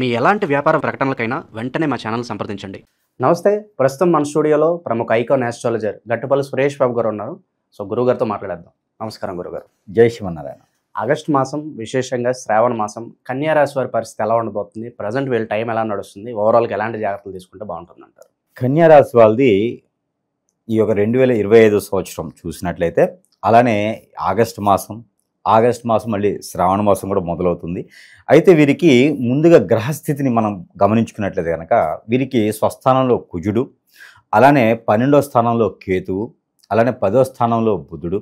మీ ఎలాంటి వ్యాపార ప్రకటనలకైనా వెంటనే మా ఛానల్ సంప్రదించండి. నమస్తే. ప్రస్తుతం మన స్టూడియోలో ప్రముఖ ఐకాన్ ఆస్ట్రాలజర్ గట్టుపల్లి సురేష్ బాబు గారు ఉన్నారు. సో గురువుగారితో మాట్లాడేద్దాం. నమస్కారం గురుగారు. జై శ్రీమన్నారాయణ. ఆగస్టు మాసం, విశేషంగా శ్రావణ మాసం, కన్యా రాశి వారి పరిస్థితి ఎలా ఉండబోతుంది? ప్రజెంట్ వీళ్ళ టైం ఎలా నడుస్తుంది? ఓవరాల్గా ఎలాంటి జాగ్రత్తలు తీసుకుంటే బాగుంటుంది అంటారు? కన్యా రాశి వాళ్ళది ఈ యొక్క 2025 సంవత్సరం చూసినట్లయితే, అలానే ఆగస్టు మాసం మళ్ళీ శ్రావణ మాసం కూడా మొదలవుతుంది. అయితే వీరికి ముందుగా గ్రహస్థితిని మనం గమనించుకున్నట్లయితే కనుక వీరికి స్వస్థానంలో కుజుడు, అలానే 12వ స్థానంలో కేతువు, అలానే 10వ స్థానంలో బుధుడు,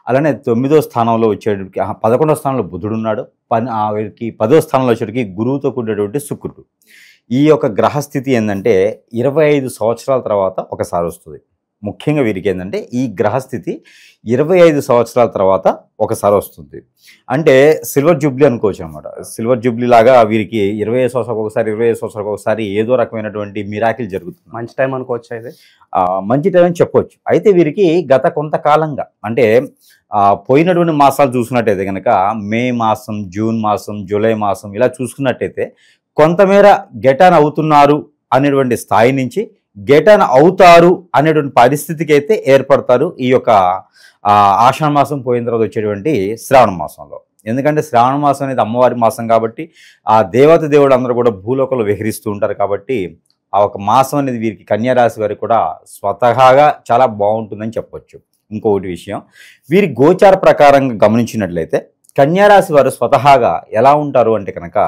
అలానే 9వ స్థానంలో వచ్చేటికి 11వ స్థానంలో బుధుడు ఉన్నాడు. వీరికి 10వ స్థానంలో వచ్చేటికి గురువుతో కూడినటువంటి శుక్రుడు. ఈ యొక్క గ్రహస్థితి ఏంటంటే 25 సంవత్సరాల తర్వాత ఒకసారి వస్తుంది. ముఖ్యంగా వీరికి ఏంటంటే ఈ గ్రహస్థితి 25 సంవత్సరాల తర్వాత ఒకసారి వస్తుంది. అంటే సిల్వర్ జూబ్లీ అనుకోవచ్చు అనమాట. సిల్వర్ జూబ్లీ లాగా వీరికి 25 సంవత్సరాలకు ఒకసారి ఏదో రకమైనటువంటి మిరాకిల్ జరుగుతుంది. మంచి టైం అనుకోవచ్చు. అయితే మంచి టైం అని చెప్పవచ్చు. అయితే వీరికి గత కొంతకాలంగా అంటే పోయినటువంటి మాసాలు చూసుకున్నట్టయితే కనుక మే మాసం, జూన్ మాసం, జూలై మాసం ఇలా చూసుకున్నట్టయితే కొంతమేర గెటాన్ అవుతున్నారు అనేటువంటి స్థాయి నుంచి గెటాన్ అవుతారు అనేటువంటి పరిస్థితికి అయితే ఏర్పడతారు ఈ యొక్క ఆషాఢ మాసం పోయిన తర్వాత వచ్చేటువంటి శ్రావణ మాసంలో. ఎందుకంటే శ్రావణ మాసం అనేది అమ్మవారి మాసం కాబట్టి ఆ దేవుడు అందరూ కూడా భూలోకంలో విహరిస్తూ ఉంటారు కాబట్టి ఆ ఒక మాసం అనేది వీరికి కన్యా రాశి వారికి కూడా స్వతహాగా చాలా బాగుంటుందని చెప్పవచ్చు. ఇంకొకటి విషయం, వీరి గోచార ప్రకారంగా గమనించినట్లయితే కన్యా రాశి వారు స్వతహాగా ఎలా ఉంటారు అంటే కనుక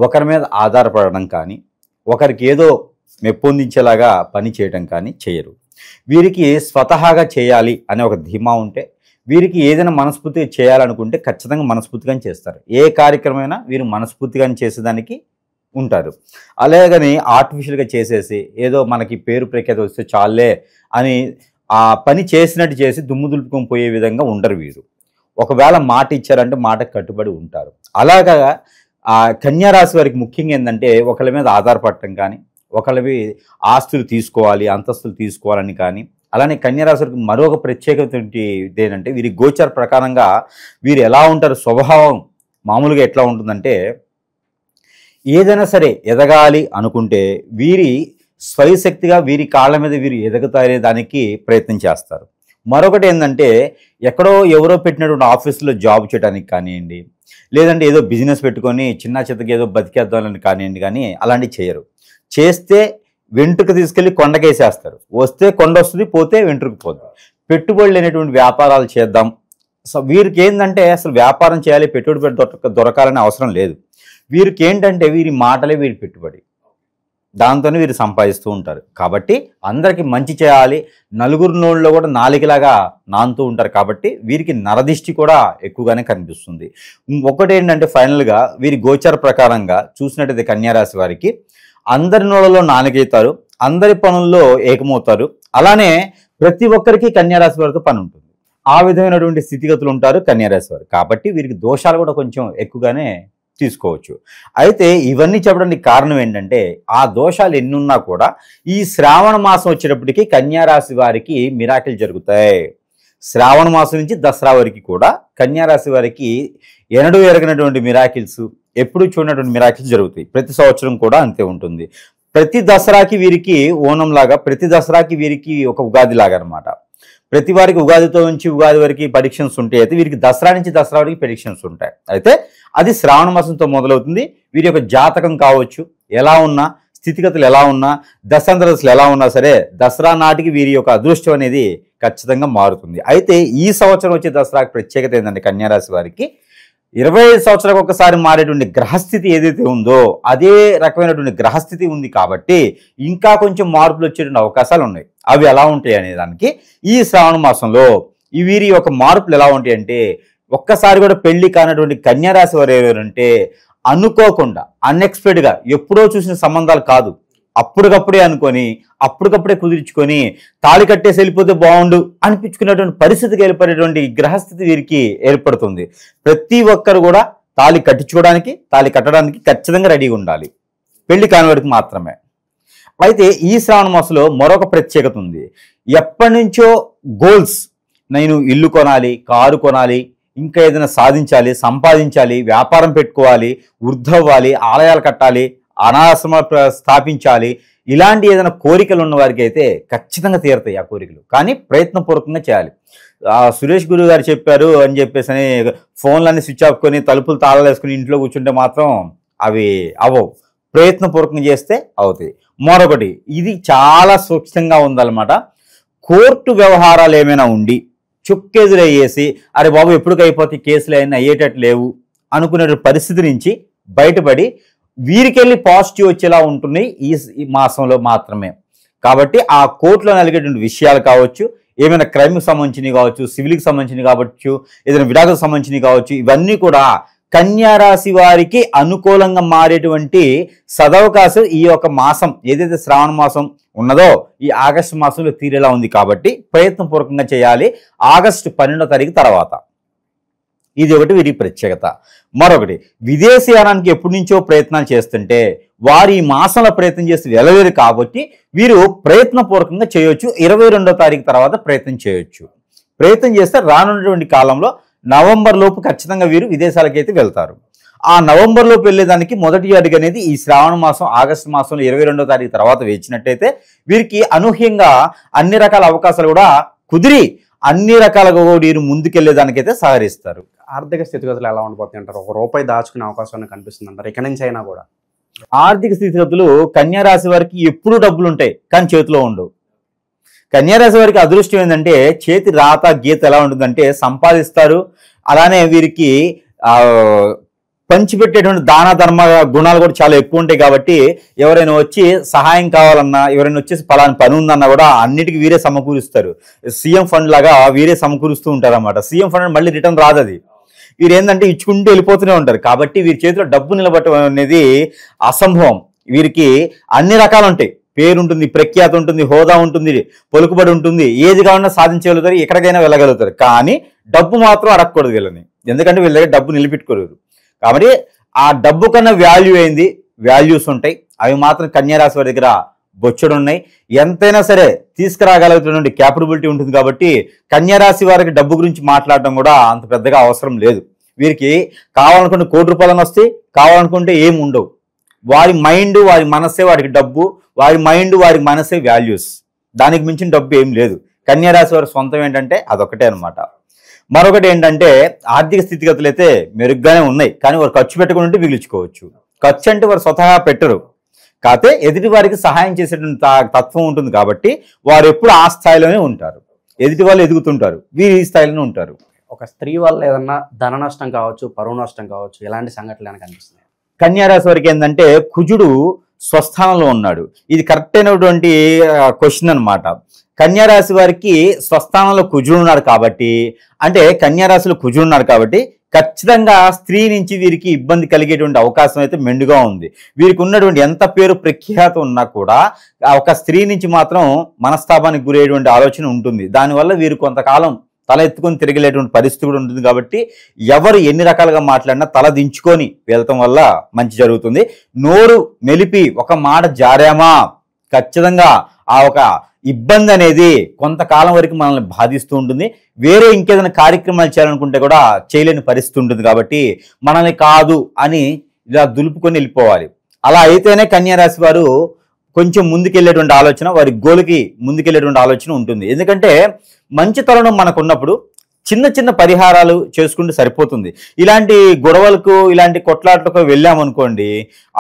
ఒకరి మీద ఆధారపడడం కానీ, ఒకరికి ఏదో మెప్పొందించేలాగా పని చేయడం కానీ చేయరు. వీరికి స్వతహాగా చేయాలి అనే ఒక ధీమా ఉంటే, వీరికి ఏదైనా మనస్ఫూర్తిగా చేయాలనుకుంటే ఖచ్చితంగా మనస్ఫూర్తిగానే చేస్తారు. ఏ కార్యక్రమైనా వీరు మనస్ఫూర్తిగానే చేసేదానికి ఉంటారు. అలాగని ఆర్టిఫిషియల్గా చేసేసి ఏదో మనకి పేరు ప్రఖ్యాతి వస్తే చాలే అని ఆ పని చేసినట్టు చేసి దుమ్ము దులుపుకొని పోయే విధంగా ఉండరు వీరు. ఒకవేళ మాట ఇచ్చారంటే మాటకు కట్టుబడి ఉంటారు. అలాగా ఆ కన్యా రాశి వారికి ముఖ్యంగా ఏంటంటే ఒకళ్ళ మీద ఆధారపడటం కానీ, ఒకళ్ళవి ఆస్తులు తీసుకోవాలి, అంతస్తులు తీసుకోవాలని కానీ, అలానే కన్యా రాశి వారికి మరొక ప్రత్యేకత ఏంటంటే వీరి గోచర ప్రకారంగా వీరు ఎలా ఉంటారు, స్వభావం మామూలుగా ఎట్లా ఉంటుందంటే ఏదైనా సరే ఎదగాలి అనుకుంటే వీరి స్వయశక్తిగా వీరి కాళ్ళ మీద వీరు ఎదగుతారే దానికి ప్రయత్నం చేస్తారు. మరొకటి ఏంటంటే ఎక్కడో ఎవరో పెట్టినటువంటి ఆఫీసులో జాబ్ చేయడానికి కానివ్వండి, లేదంటే ఏదో బిజినెస్ పెట్టుకొని చిన్న చిత్తకి ఏదో బతికేద్దామని కానివ్వండి, కానీ అలాంటివి చేయరు. చేస్తే వెంట్రుకు తీసుకెళ్ళి కొండకేసేస్తారు. వస్తే కొండ వస్తుంది, పోతే వెంట్రుకు పోతుంది. పెట్టుబడి లేనటువంటి వ్యాపారాలు చేద్దాం. సో వీరికి ఏంటంటే అసలు వ్యాపారం చేయాలి, పెట్టుబడి దొరకాలనే అవసరం లేదు. వీరికి ఏంటంటే వీరి మాటలే వీరి పెట్టుబడి, దాంతోనే వీరు సంపాదిస్తూ ఉంటారు. కాబట్టి అందరికీ మంచి చేయాలి, నలుగురు నోళ్ళలో కూడా నాలికలాగా నానుతూ ఉంటారు. కాబట్టి వీరికి నరదిష్టి కూడా ఎక్కువగానే కనిపిస్తుంది. ఒకటి ఏంటంటే ఫైనల్గా వీరి గోచర ప్రకారంగా చూసినట్టయితే కన్యా రాశి వారికి అందరి నోళ్ళలో నాలుగైతారు, అందరి పనుల్లో ఏకమవుతారు. అలానే ప్రతి ఒక్కరికి కన్యా రాశి వారితో పని ఉంటుంది. ఆ విధమైనటువంటి స్థితిగతులు ఉంటారు కన్యా రాశి వారు. కాబట్టి వీరికి దోషాలు కూడా కొంచెం ఎక్కువగానే తీసుకోవచ్చు. అయితే ఇవన్నీ చెప్పడానికి కారణం ఏంటంటే ఆ దోషాలు ఎన్నున్నా కూడా ఈ శ్రావణ మాసం వచ్చేటప్పటికి కన్యా రాశి వారికి మిరాకిల్ జరుగుతాయి. శ్రావణ మాసం నుంచి దసరా వరకు కూడా కన్యా రాశి వారికి ఎన్నడూ ఎరగనటువంటి మిరాకిల్స్, ఎప్పుడు చూడనటువంటి మిరాకిల్స్ జరుగుతాయి. ప్రతి సంవత్సరం కూడా అంతే ఉంటుంది. ప్రతి దసరాకి వీరికి ఓణం లాగా, ప్రతి దసరాకి వీరికి ఒక ఉగాది లాగా అనమాట. ప్రతి వారికి ఉగాదితో నుంచి ఉగాది వరకు పరీక్షన్స్ ఉంటాయి. అయితే వీరికి దసరా నుంచి దసరా వరకు పరీక్షన్స్ ఉంటాయి. అయితే అది శ్రావణ మాసంతో మొదలవుతుంది. వీరి యొక్క జాతకం కావచ్చు, ఎలా ఉన్నా, స్థితిగతులు ఎలా ఉన్నా, దశాంతరదశలు ఎలా ఉన్నా సరే దసరా నాటికి వీరి యొక్క అదృష్టం అనేది ఖచ్చితంగా మారుతుంది. అయితే ఈ సంవత్సరం వచ్చే దసరాకి ప్రత్యేకత ఏంటంటే కన్యా రాశి వారికి 25 సంవత్సరాలకు ఒకసారి మారేటువంటి గ్రహస్థితి ఏదైతే ఉందో అదే రకమైనటువంటి గ్రహస్థితి ఉంది. కాబట్టి ఇంకా కొంచెం మార్పులు వచ్చేటువంటి అవకాశాలు ఉన్నాయి. అవి ఎలా ఉంటాయి అనే దానికి ఈ శ్రావణ మాసంలో ఈ వీరి యొక్క మార్పులు ఎలా ఉంటాయి అంటే, ఒక్కసారి కూడా పెళ్లి కానటువంటి కన్యా రాశి వారు ఎవరంటే అనుకోకుండా అన్ఎక్స్పెక్టెడ్గా ఎప్పుడో చూసిన సంబంధాలు కాదు, అప్పటికప్పుడే అనుకొని అప్పటికప్పుడే కుదిర్చుకొని తాళి కట్టేసి వెళ్ళిపోతే బాగుండు అనిపించుకునేటువంటి పరిస్థితికి ఏర్పడేటువంటి గ్రహస్థితి వీరికి ఏర్పడుతుంది. ప్రతి ఒక్కరు కూడా తాళి కట్టించుకోవడానికి, తాళి కట్టడానికి ఖచ్చితంగా రెడీగా ఉండాలి, పెళ్లి కాని వారికి మాత్రమే. అయితే ఈ శ్రావణ మాసంలో మరొక ప్రత్యేకత ఉంది. ఎప్పటి నుంచో గోల్స్, నేను ఇల్లు కొనాలి, కారు కొనాలి, ఇంకా ఏదైనా సాధించాలి, సంపాదించాలి, వ్యాపారం పెట్టుకోవాలి, వృద్ధవ్వాలి, ఆలయాలు కట్టాలి అనాథాశ్రమాలు స్థాపించాలి, ఇలాంటి ఏదైనా కోరికలు ఉన్న వారికి అయితే ఖచ్చితంగా తీరుతాయి ఆ కోరికలు. కానీ ప్రయత్నపూర్వకంగా చేయాలి. సురేష్ గురు గారు చెప్పారు అని చెప్పేసి అని ఫోన్లన్నీ స్విచ్ ఆఫ్ కొని తలుపులు తాళాలు వేసుకుని ఇంట్లో కూర్చుంటే మాత్రం అవి అవ్వవు. ప్రయత్నపూర్వకంగా చేస్తే అవుతాయి. మరొకటి, ఇది చాలా సూక్ష్మంగా ఉందన్నమాట. కోర్టు వ్యవహారాలు ఏమైనా ఉండి చుక్కెదురు అయ్యేసి అరే బాబు ఎప్పటికైపోతే కేసులు అయినా అయ్యేటట్టు లేవు అనుకునే పరిస్థితి నుంచి బయటపడి వీరికెళ్ళి పాజిటివ్ వచ్చేలా ఉంటున్నాయి ఈ మాసంలో మాత్రమే. కాబట్టి ఆ కోర్టులో నలిగేటువంటి విషయాలు కావచ్చు, ఏమైనా క్రైమ్కి సంబంధించినవి కావచ్చు, సివిల్కి సంబంధించినవి కావచ్చు, ఏదైనా విడాకులకు సంబంధించినవి కావచ్చు, ఇవన్నీ కూడా కన్యారాశి వారికి అనుకూలంగా మారేటువంటి సదవకాశం ఈ యొక్క మాసం ఏదైతే శ్రావణ మాసం ఉన్నదో ఈ ఆగస్టు మాసంలో తీరేలా ఉంది. కాబట్టి ప్రయత్నపూర్వకంగా చేయాలి ఆగస్టు 12వ తారీఖు తర్వాత. ఇది ఒకటి వీరి ప్రత్యేకత. మరొకటి, విదేశీయానానికి ఎప్పటి నుంచో ప్రయత్నాలు చేస్తుంటే వారు ఈ మాసంలో ప్రయత్నం చేసి వెళ్ళలేరు కాబట్టి వీరు ప్రయత్నపూర్వకంగా చేయొచ్చు. 22వ తారీఖు తర్వాత ప్రయత్నం చేయొచ్చు. ప్రయత్నం చేస్తే రానున్నటువంటి కాలంలో నవంబర్ లోపు ఖచ్చితంగా వీరు విదేశాలకైతే వెళ్తారు. ఆ నవంబర్ లోపు వెళ్ళేదానికి మొదటి అడుగు అనేది ఈ శ్రావణ మాసం ఆగస్టు మాసంలో 22వ తారీఖు తర్వాత వేచినట్టయితే వీరికి అనూహ్యంగా అన్ని రకాల అవకాశాలు కూడా కుదిరి అన్ని రకాలుగా వీరు ముందుకెళ్లేదానికైతే సహకరిస్తారు. ఆర్థిక స్థితిగతులు ఎలా ఉండిపోతాయి అంటారు? ₹1 దాచుకునే అవకాశం కనిపిస్తుంది అంటారు ఇక నుంచి అయినా కూడా? ఆర్థిక స్థితిగతులు కన్యారాశి వారికి ఎప్పుడు డబ్బులు ఉంటాయి కానీ చేతిలో ఉండవు. కన్యారాశి వారికి అదృష్టం ఏంటంటే చేతి రాత గీత ఎలా ఉంటుందంటే సంపాదిస్తారు. అలానే వీరికి పంచిపెట్టేటువంటి దాన ధర్మ గుణాలు కూడా చాలా ఎక్కువ ఉంటాయి. కాబట్టి ఎవరైనా వచ్చి సహాయం కావాలన్నా, ఎవరైనా వచ్చేసి పలాని పని ఉందన్నా కూడా అన్నిటికీ వీరే సమకూరుస్తారు. సీఎం ఫండ్ లాగా వీరే సమకూరుస్తూ ఉంటారు అన్నమాట. సీఎం ఫండ్ మళ్ళీ రిటర్న్ రాదు. అది వీరు ఏంటంటే ఇచ్చుకుంటూ వెళ్ళిపోతూనే ఉంటారు. కాబట్టి వీరి చేతిలో డబ్బు నిలబట్టడం అనేది అసంభవం. వీరికి అన్ని రకాలు ఉంటాయి. పేరు ఉంటుంది, ప్రఖ్యాతి ఉంటుంది, హోదా ఉంటుంది, పలుకుబడి ఉంటుంది, ఏది కావాలన్నా సాధించగలుగుతారు, ఎక్కడికైనా వెళ్ళగలుగుతారు. కానీ డబ్బు మాత్రం అడగకూడదు వీళ్ళని. ఎందుకంటే వీళ్ళ దగ్గర డబ్బు నిలబెట్టుకోలేరు. కాబట్టి ఆ డబ్బు కన్నా వాల్యూ అయింది, వాల్యూస్ ఉంటాయి. అవి మాత్రం కన్యారాశి వారి దగ్గర బొచ్చుడు ఉన్నాయి. ఎంతైనా సరే తీసుకురాగలుగుతున్నటువంటి క్యాపబిలిటీ ఉంటుంది. కాబట్టి కన్యారాశి వారికి డబ్బు గురించి మాట్లాడడం కూడా అంత పెద్దగా అవసరం లేదు. వీరికి కావాలనుకుంటే ₹1,00,00,000 వస్తాయి, కావాలనుకుంటే ఏమి ఉండవు. వారి మైండ్, వారి మనసే వారికి డబ్బు, వారి మైండ్, వారి మనసే వాల్యూస్. దానికి మించిన డబ్బు ఏం లేదు. కన్యారాశి వారి సొంతం ఏంటంటే అదొకటే అనమాట. మరొకటి ఏంటంటే ఆర్థిక స్థితిగతులు అయితే మెరుగ్గానే ఉన్నాయి, కానీ వారు ఖర్చు పెట్టుకుని ఉంటే మిగిల్చుకోవచ్చు. ఖర్చు అంటే వారు స్వతహా పెట్టరు, కాకపోతే ఎదుటి వారికి సహాయం చేసేటువంటి తత్వం ఉంటుంది. కాబట్టి వారు ఎప్పుడు ఆ స్థాయిలోనే ఉంటారు. ఎదుటి వాళ్ళు ఎదుగుతుంటారు, వీరు ఈ స్థాయిలోనే ఉంటారు. ఒక స్త్రీ వల్ల ఏదన్నా ధన నష్టం కావచ్చు, పరువు నష్టం కావచ్చు, ఇలాంటి సంఘటనలు కనిపిస్తున్నాయి. కన్యారాశి వారికి ఏంటంటే కుజుడు స్వస్థానంలో ఉన్నాడు. ఇది కరెక్ట్ అయినటువంటి క్వశ్చన్ అనమాట. కన్యారాశి వారికి స్వస్థానంలో కుజుడు ఉన్నాడు కాబట్టి, అంటే కన్యారాశిలో కుజుడు ఉన్నాడు కాబట్టి ఖచ్చితంగా స్త్రీ నుంచి వీరికి ఇబ్బంది కలిగేటువంటి అవకాశం అయితే మెండుగా ఉంది. వీరికి ఉన్నటువంటి ఎంత పేరు ప్రఖ్యాత ఉన్నా కూడా ఒక స్త్రీ నుంచి మాత్రం మనస్తాపానికి గురయ్యేటువంటి ఆలోచన ఉంటుంది. దానివల్ల వీరు కొంతకాలం తల ఎత్తుకొని తిరగలేటువంటి పరిస్థితి కూడా ఉంటుంది. కాబట్టి ఎవరు ఎన్ని రకాలుగా మాట్లాడినా తల దించుకొని వెళ్తాం వల్ల మంచి జరుగుతుంది. నోరు మెలిపి ఒక మాట జారామా ఖచ్చితంగా ఆ ఒక ఇబ్బంది అనేది కొంతకాలం వరకు మనల్ని బాధిస్తూ ఉంటుంది. వేరే ఇంకేదైనా కార్యక్రమాలు చేయాలనుకుంటే కూడా చేయలేని పరిస్థితి ఉంటుంది. కాబట్టి మనల్ని కాదు అని ఇలా దులుపుకొని వెళ్ళిపోవాలి. అలా అయితేనే కన్యారాశి వారు కొంచెం ముందుకెళ్ళేటువంటి ఆలోచన, వారి గోలుకి ముందుకెళ్ళేటువంటి ఆలోచన ఉంటుంది. ఎందుకంటే మంచి తరుణం మనకు ఉన్నప్పుడు చిన్న చిన్న పరిహారాలు చేసుకుంటూ సరిపోతుంది. ఇలాంటి గొడవలకు, ఇలాంటి కొట్లాట్లకు వెళ్ళామనుకోండి,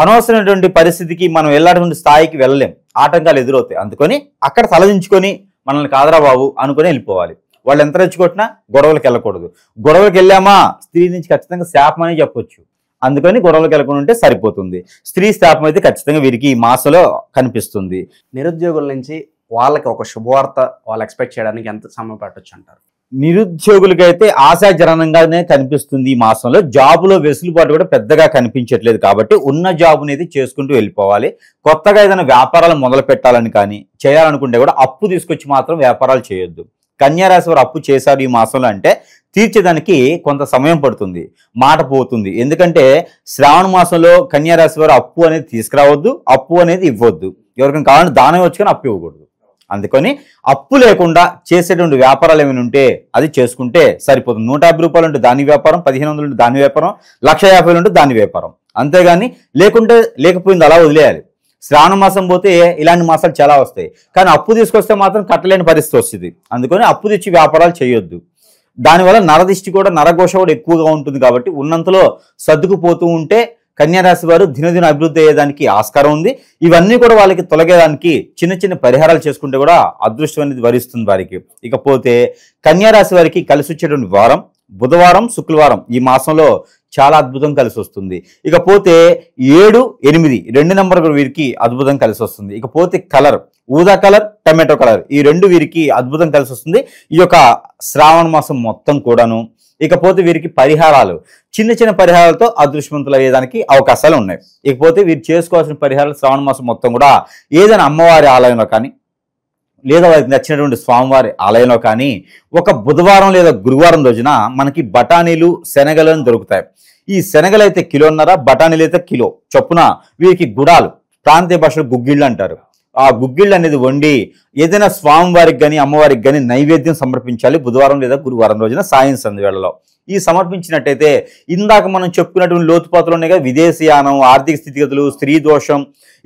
అనవసరమైనటువంటి పరిస్థితికి మనం వెళ్ళాల్సిన స్థాయికి వెళ్ళలేం, ఆటంకాలు ఎదురవుతాయి. అందుకని అక్కడ తలదించుకొని మనల్ని కాదరా బాబు అనుకుని వెళ్ళిపోవాలి. వాళ్ళు ఎంత రెచ్చుకొట్టినా గొడవలకు వెళ్ళకూడదు. గొడవలకు వెళ్ళామా స్త్రీ నుంచి ఖచ్చితంగా శాపం అని చెప్పొచ్చు. అందుకని గొడవలకు వెళ్ళకుండా ఉంటే సరిపోతుంది. స్త్రీ శాపం అయితే ఖచ్చితంగా వీరికి ఈ మాసంలో కనిపిస్తుంది. నిరుద్యోగుల నుంచి వాళ్ళకి ఒక శుభవార్త వాళ్ళు ఎక్స్పెక్ట్ చేయడానికి ఎంత సమయం పట్టొచ్చు అంటారు? నిరుద్యోగులకైతే ఆశాజనకంగానే కనిపిస్తుంది. ఈ మాసంలో జాబులో వెసులుబాటు కూడా పెద్దగా కనిపించట్లేదు. కాబట్టి ఉన్న జాబ్ అనేది చేసుకుంటూ వెళ్ళిపోవాలి. కొత్తగా ఏదైనా వ్యాపారాలు మొదలు పెట్టాలని కానీ చేయాలనుకుంటే కూడా అప్పు తీసుకొచ్చి మాత్రం వ్యాపారాలు చేయొద్దు. కన్యారాశి వారు అప్పు చేశారు ఈ మాసంలో అంటే తీర్చేదానికి కొంత సమయం పడుతుంది, మాట పోతుంది. ఎందుకంటే శ్రావణ మాసంలో కన్యారాశి వారు అప్పు అనేది తీసుకురావద్దు, అప్పు అనేది ఇవ్వద్దు. ఎవరికైనా కావాలంటే దానం వచ్చి కానీ అప్పు ఇవ్వకూడదు. అందుకని అప్పు లేకుండా చేసేటువంటి వ్యాపారాలు ఏమైనా ఉంటే అది చేసుకుంటే సరిపోతుంది. ₹150 ఉంటే దాని వ్యాపారం, 1500 ఉంటే దాని వ్యాపారం, ₹1,50,000 ఉంటే దాని వ్యాపారం. అంతేగాని లేకపోయింది అలా వదిలేయాలి. శ్రావణ మాసం పోతే ఇలాంటి మాసాలు చాలా వస్తాయి, కానీ అప్పు తీసుకొస్తే మాత్రం కట్టలేని పరిస్థితి వస్తుంది. అందుకని అప్పు తెచ్చి వ్యాపారాలు చేయొద్దు. దానివల్ల నరదిష్టి కూడా నరఘోష కూడా ఎక్కువగా ఉంటుంది. కాబట్టి ఉన్నంతలో సర్దుకుపోతూ ఉంటే కన్యారాశి వారు దినదిన అభివృద్ధి అయ్యేదానికి ఆస్కారం ఉంది. ఇవన్నీ కూడా వాళ్ళకి తొలగేదానికి చిన్న చిన్న పరిహారాలు చేసుకుంటే కూడా అదృష్టం అనేది వరిస్తుంది వారికి. ఇకపోతే కన్యారాశి వారికి కలిసి వచ్చేటువంటి వారం బుధవారం, శుక్రవారం ఈ మాసంలో చాలా అద్భుతం కలిసి వస్తుంది. ఇకపోతే 7, 8 2 నెంబర్ వీరికి అద్భుతం కలిసి వస్తుంది. ఇకపోతే కలర్ ఊదా కలర్, టమాటో కలర్ ఈ రెండు వీరికి అద్భుతం కలిసి వస్తుంది ఈ యొక్క శ్రావణ మాసం మొత్తం కూడాను. ఇకపోతే వీరికి పరిహారాలు చిన్న చిన్న పరిహారాలతో అదృష్టవంతులు అయ్యేదానికి అవకాశాలు ఉన్నాయి. ఇకపోతే వీరు చేసుకోవాల్సిన పరిహారాలు శ్రావణ మాసం మొత్తం కూడా ఏదైనా అమ్మవారి ఆలయంలో కానీ లేదా వారికి నచ్చినటువంటి స్వామివారి ఆలయంలో కానీ ఒక బుధవారం లేదా గురువారం రోజున మనకి బఠానీలు శనగలు దొరుకుతాయి. ఈ శనగలు అయితే కిలోన్నర, బఠానీలు అయితే కిలో చొప్పున వీరికి గుడాలు, ప్రాంతీయ భాషలో గుగ్గిళ్ళు అంటారు. ఆ గుగ్గిళ్ళు అనేది వండి ఏదైనా స్వామివారికి కానీ అమ్మవారికి కానీ నైవేద్యం సమర్పించాలి బుధవారం లేదా గురువారం రోజున సాయం సంధ్య వేళలో. ఈ సమర్పించినట్టయితే ఇందాక మనం చెప్పుకున్నటువంటి లోతుపాతులు ఉన్నాయి కదా, విదేశీయానం, ఆర్థిక స్థితిగతులు, స్త్రీ దోషం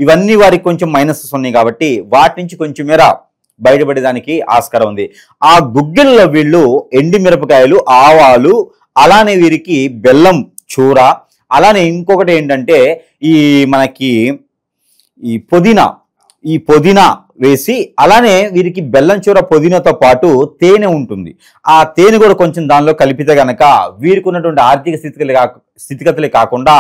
ఇవన్నీ వారికి కొంచెం మైనసెస్ ఉన్నాయి. కాబట్టి వాటి నుంచి కొంచెం మేర బయటపడేదానికి ఆస్కారం ఉంది. ఆ గుగ్గిళ్ళలో వీళ్ళు ఎండి మిరపకాయలు, ఆవాలు, అలానే వీరికి బెల్లం చూర, అలానే ఇంకొకటి ఏంటంటే మనకి ఈ పుదీనా వేసి, అలానే వీరికి బెల్లం చూర పుదీనాతో పాటు తేనె ఉంటుంది. ఆ తేనె కూడా కొంచెం దానిలో కలిపితే గనక వీరికి ఉన్నటువంటి ఆర్థిక స్థితిగతులే కాకుండా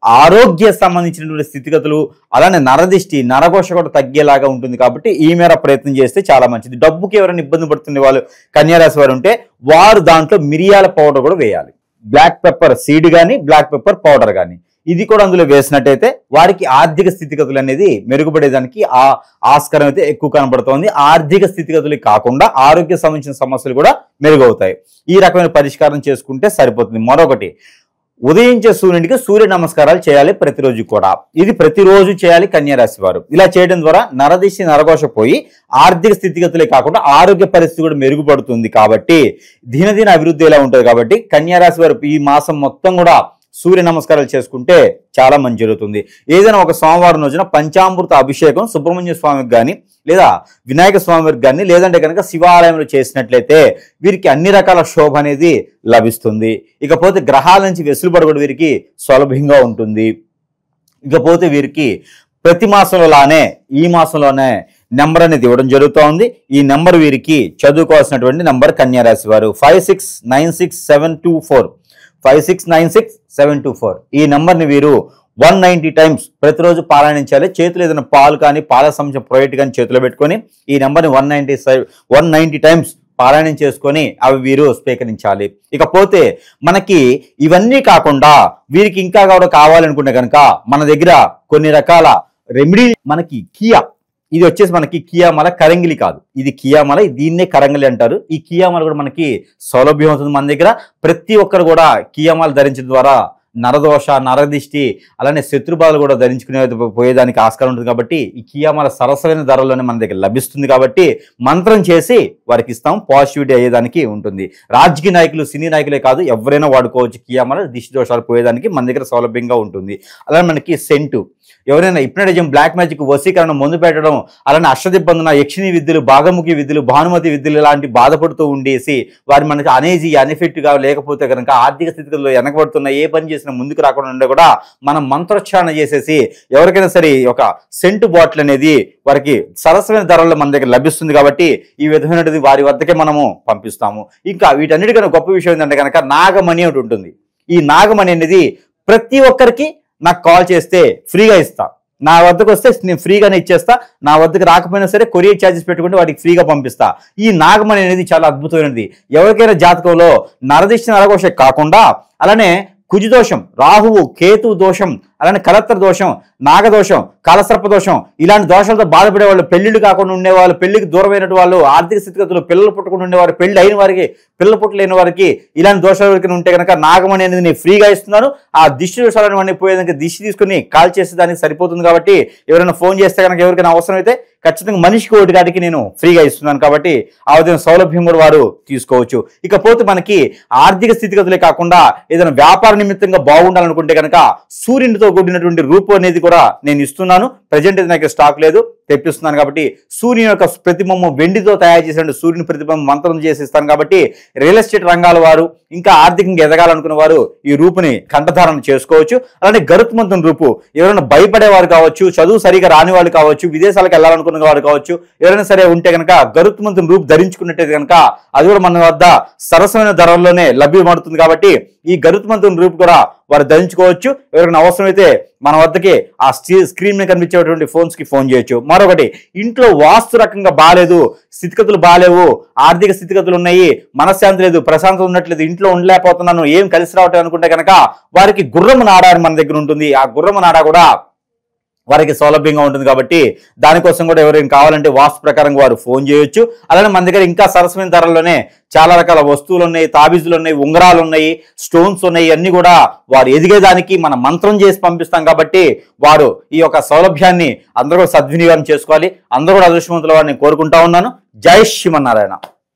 ఆరోగ్య సంబంధించినటువంటి స్థితిగతులు, అలానే నరదిష్టి నరఘోష కూడా తగ్గేలాగా ఉంటుంది. కాబట్టి ఈ మేర ప్రయత్నం చేస్తే చాలా మంచిది. డబ్బుకి ఎవరైనా ఇబ్బంది పడుతున్న వాళ్ళు కన్యారాశి వారు ఉంటే వారు దాంట్లో మిరియాల పౌడర్ కూడా వేయాలి. బ్లాక్ పెప్పర్ సీడ్ కానీ బ్లాక్ పెప్పర్ పౌడర్ కానీ ఇది కూడా అందులో వేసినట్టయితే వారికి ఆర్థిక స్థితిగతులు అనేది మెరుగుపడేదానికి ఆస్కారం అయితే ఎక్కువ కనబడుతోంది. ఆర్థిక స్థితిగతులు కాకుండా ఆరోగ్య సంబంధించిన సమస్యలు కూడా మెరుగవుతాయి. ఈ రకమైన పరిష్కారం చేసుకుంటే సరిపోతుంది. మరొకటి, ఉదయించే సూర్యునికి సూర్య నమస్కారాలు చేయాలి ప్రతిరోజు కూడా. ఇది ప్రతిరోజు చేయాలి కన్యారాశి వారు. ఇలా చేయడం ద్వారా నరదిష్టి నరఘోష పోయి ఆర్థిక స్థితిగతులే కాకుండా ఆరోగ్య పరిస్థితి కూడా మెరుగుపడుతుంది. కాబట్టి దినదిన అభివృద్ధి ఎలా ఉంటుంది. కాబట్టి కన్యారాశి వారు ఈ మాసం మొత్తం కూడా సూర్య నమస్కారాలు చేసుకుంటే చాలా మంచి జరుగుతుంది. ఏదైనా ఒక సోమవారం రోజున పంచామృత అభిషేకం సుబ్రహ్మణ్య స్వామికి కానీ లేదా వినాయక స్వామికి కానీ లేదంటే కనుక శివాలయంలో చేసినట్లయితే వీరికి అన్ని రకాల శోభ అనేది లభిస్తుంది. ఇకపోతే గ్రహాల నుంచి వెసులుబడి కూడా వీరికి సౌలభ్యంగా ఉంటుంది. ఇకపోతే వీరికి ప్రతి మాసంలోనే ఈ మాసంలోనే నెంబర్ అనేది ఇవ్వడం జరుగుతూ ఉంది. ఈ నెంబర్ వీరికి చదువుకోవాల్సినటువంటి నెంబర్ కన్యారాశి వారు 5696724724 56967247. ఈ నెంబర్ని వీరు 190 టైమ్స్ ప్రతిరోజు పారాయణించాలి. చేతులు ఏదైనా పాలు కానీ పాల సంబంధించిన ప్రోడక్ట్ కానీ చేతిలో పెట్టుకొని ఈ నెంబర్ని 190 టైమ్స్ పారాయణం చేసుకొని అవి వీరు స్వీకరించాలి. ఇకపోతే మనకి ఇవన్నీ కాకుండా వీరికి ఇంకా కూడా కావాలనుకుంటే కనుక మన దగ్గర కొన్ని రకాల రెమెడీ, మనకి కియా, ఇది వచ్చేసి మనకి కియామల కరంగిలి కాదు, ఇది కియామల, దీన్నే కరంగిలి అంటారు. ఈ కియామల కూడా మనకి సౌలభ్యం అవుతుంది. మన దగ్గర ప్రతి ఒక్కరు కూడా కియామాలు ధరించడం ద్వారా నరదోష నరదిష్టి అలానే శత్రుబాధలు కూడా ధరించుకునే పోయేదానికి ఆస్కారం ఉంటుంది. కాబట్టి ఈ కియామాల సరసమైన ధరల్లోనే మన దగ్గర లభిస్తుంది. కాబట్టి మంత్రం చేసి వారికి ఇస్తాం, పాజిటివిటీ అయ్యేదానికి ఉంటుంది. రాజకీయ నాయకులు, సినీ నాయకులే కాదు, ఎవరైనా వాడుకోవచ్చు. కియామాల దిష్టి దోషాలు పోయేదానికి మన దగ్గర సౌలభ్యంగా ఉంటుంది. అలానే మనకి సెంటు, ఎవరైనా హిప్నటిజం, బ్లాక్ మ్యాజిక్, వశీకరణ, మందు పెట్టడం, అలానే అష్టదిబ్బందన, యక్షిణి విద్యలు, భాగముఖి విద్యలు, భానుమతి విద్యలు ఇలాంటి బాధపడుతూ ఉండేసి వారి మనకి అనేజీ అన్ఎఫెక్ట్గా లేకపోతే కనుక ఆర్థిక స్థితిలో వెనకబడుతున్న ఏ పని చేసినా ముందుకు రాకుండా ఉండే కూడా మనం మంత్రోచ్చారణ చేసేసి ఎవరికైనా సరే ఒక సెంటు బాటిల్ అనేది వారికి సరసమైన ధరల్లో మన దగ్గర లభిస్తుంది. కాబట్టి ఈ విధమైనది వారి వద్దకే మనము పంపిస్తాము. ఇంకా వీటన్నిటికన్నా గొప్ప విషయం ఏంటంటే కనుక నాగమణి ఒకటి ఉంటుంది. ఈ నాగమణి అనేది ప్రతి ఒక్కరికి నాకు కాల్ చేస్తే ఫ్రీగా ఇస్తా. నా వద్దకు వస్తే నేను ఫ్రీగానే ఇచ్చేస్తా. నా వద్దకు రాకపోయినా సరే కొరియర్ ఛార్జెస్ పెట్టుకుంటే వాటికి ఫ్రీగా పంపిస్తా. ఈ నాగమణి అనేది చాలా అద్భుతమైనది. ఎవరికైనా జాతకంలో నరదిష్టి నరఘోష కాకుండా అలానే కుజదోషం, రాహువు, కేతు దోషం, అలానే కలత్ర దోషం, నాగదోషం, కాలసర్ప దోషం ఇలాంటి దోషాలతో బాధపడే వాళ్ళు, పెళ్లిళ్ళు కాకుండా ఉండేవాళ్ళు, పెళ్లికి దూరమైనటువంటి వాళ్ళు, ఆర్థిక స్థితిగతులు, పిల్లలు పుట్టకుండా ఉండేవారు, పెళ్లి అయిన వారికి, పిల్లలు పుట్టలేని వారికి ఇలాంటి దోషాలు ఎవరికైనా ఉంటే కనుక నాగమణి అనేది నేను ఫ్రీగా ఇస్తున్నాను. ఆ దిష్టి దోషాలను అన్ని పోయేదానికి దిష్టి తీసుకుని కాల్ చేసే దానికి సరిపోతుంది. కాబట్టి ఎవరైనా ఫోన్ చేస్తే కనుక ఎవరికైనా అవసరం అయితే ఖచ్చితంగా మనిషికి ఒకటి కాడికి నేను ఫ్రీగా ఇస్తున్నాను కాబట్టి ఆ విధంగా సౌలభ్యం కూడా వారు తీసుకోవచ్చు. ఇకపోతే మనకి ఆర్థిక స్థితిగతులే కాకుండా ఏదైనా వ్యాపార నిమిత్తంగా బాగుండాలనుకుంటే కనుక సూర్యునితో కూడినటువంటి రూపు అనేది కూడా నేను ఇస్తున్నాను. ప్రజెంట్ అయితే నాకు స్టాక్ లేదు, తెప్పిస్తున్నాను కాబట్టి సూర్యుని యొక్క ప్రతిబింబం వెండితో తయారు చేసిన సూర్యుని ప్రతిబింబం మంత్రం చేసి ఇస్తాను కాబట్టి రియల్ ఎస్టేట్ రంగాల వారు ఇంకా ఆర్థికంగా ఎదగాలనుకున్న వారు ఈ రూపుని కంఠధారణ చేసుకోవచ్చు. అలానే గరుత్మంతుని రూపు ఎవరైనా భయపడేవారు కావచ్చు, చదువు సరిగా రాని వాళ్ళు కావచ్చు, విదేశాలకు వెళ్ళాలనుకున్న వారు కావచ్చు, ఎవరైనా సరే ఉంటే కనుక గరుత్మంతుని రూపు ధరించుకున్నట్టయితే కనుక అది కూడా మన వద్ద సరసమైన ధరల్లోనే లభ్యమవుతుంది కాబట్టి ఈ గరుత్మంతుని రూపు కూడా వారు ధరించుకోవచ్చు. ఎవరికైనా అవసరమైతే మన వద్దకి ఆ స్క్రీన్ మీద కనిపించేటువంటి ఫోన్స్ కి ఫోన్ చేయొచ్చు. మరొకటి, ఇంట్లో వాస్తు రకంగా బాగాలేదు, స్థితిగతులు బాగాలేవు, ఆర్థిక స్థితిగతులు ఉన్నాయి, మనశ్శాంతి లేదు, ప్రశాంతత ఉన్నట్లేదు, ఇంట్లో ఉండలేకపోతున్నాను, ఏం కలిసి రావటం అనుకుంటే కనుక వారికి గుర్రము నాడ అని మన దగ్గర ఉంటుంది. ఆ గుర్రము నాడ కూడా వారికి సౌలభ్యంగా ఉంటుంది కాబట్టి దానికోసం కూడా ఎవరైనా కావాలంటే వాస్తు ప్రకారం వారు ఫోన్ చేయొచ్చు. అలానే మన దగ్గర ఇంకా సరసమైన ధరల్లోనే చాలా రకాల వస్తువులు ఉన్నాయి, తాబీజులు ఉన్నాయి, ఉంగరాలు ఉన్నాయి, స్టోన్స్ ఉన్నాయి. అన్ని కూడా వారు ఎదిగేదానికి మనం మంత్రం చేసి పంపిస్తాం కాబట్టి వారు ఈ యొక్క సౌలభ్యాన్ని అందరూ కూడా సద్వినియోగం చేసుకోవాలి. అందరూ కూడా అదృష్టవంతుల వారిని కోరుకుంటా ఉన్నాను. జై శ్రీమన్నారాయణ.